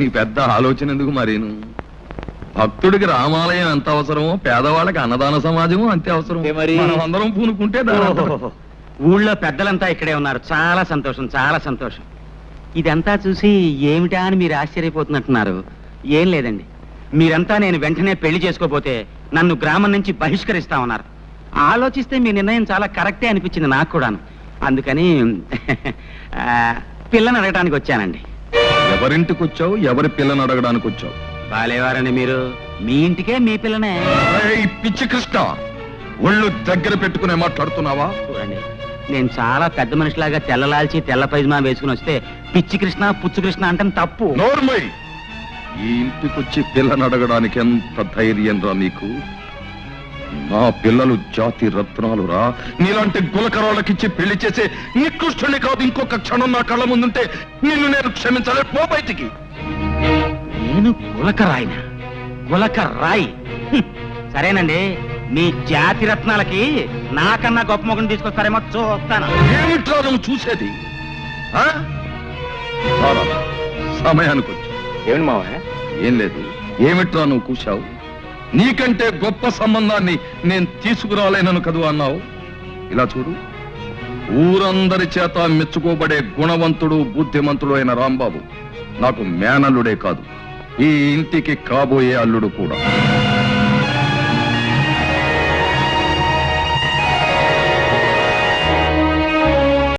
నీ పెద్ద ఆలోచన ఎందుకు మరీను? భక్తుడికి రామాలయం ఎంత అవసరమో పేదవాళ్ళకి అన్నదాన సమాజము అంతే అవసరం. మనం అందరం పూనుకుంటే ఊళ్ళో పెద్దలంతా ఇక్కడే ఉన్నారు. చాలా సంతోషం, చాలా సంతోషం. ఇదంతా చూసి ఏమిటా అని మీరు ఆశ్చర్యపోతున్నట్టున్నారు. ఏం లేదండి, మీరంతా నేను వెంటనే పెళ్లి చేసుకోపోతే నన్ను గ్రామం నుంచి బహిష్కరిస్తా ఉన్నారు. ఆలోచిస్తే మీ నిర్ణయం చాలా కరెక్టే అనిపించింది నాకు కూడాను. అందుకని పిల్లని అడగడానికి వచ్చానండి. ఎవరింటికి వచ్చావు? ఎవరి పిల్లని అడగడానికి వచ్చావు? బాలేవారండి మీరు. మీ ఇంటికే మీ పిల్లనే. పిచ్చి కృష్ణ, ఒళ్ళు దగ్గర పెట్టుకునే మాట్లాడుతున్నావా? చూడండి, నేను చాలా పెద్ద మనిషిలాగా తెల్లలాల్చి తెల్ల పైజమా వేసుకుని వస్తే పిచ్చి కృష్ణ పుచ్చు కృష్ణ అంటే తప్పు. నోర్మై, ఈ ఇంటికొచ్చి పిల్లని అడగడానికి ఎంత ధైర్యం రా నీకు? నా పిల్లలు జాతి రత్నాలు రా. నీలాంటి గులకరాళ్ళకిచ్చి పెళ్లి చేసే నికృష్టుని కాదు. ఇంకొక క్షణం నా కళ్ళ ముందుంటే నిన్ను నేను క్షమించలే. పో బయటికి. నేను గులకరాయినా? గులకరాయి? సరేనండి, మీ జాతి రత్నాలకి నాకన్నా గొప్ప మొగను తీసుకొస్తారేమో చూస్తాను. ఏమిట్రా నువ్వు చూసేది? సమయానికి వచ్చి ఏమిటి మావయ్య? ఏం లేదు. ఏమిట్రా నువ్వు కూర్చావు? నీకంటే గొప్ప సంబంధాన్ని నేను తీసుకురాలేనను కదూ అన్నావు. ఇలా చూడు, ఊరందరి చేత మెచ్చుకోబడే గుణవంతుడు బుద్ధిమంతుడు అయిన రాంబాబు నాకు మేనల్లుడే కాదు, ఈ ఇంటికి కాబోయే అల్లుడు కూడా.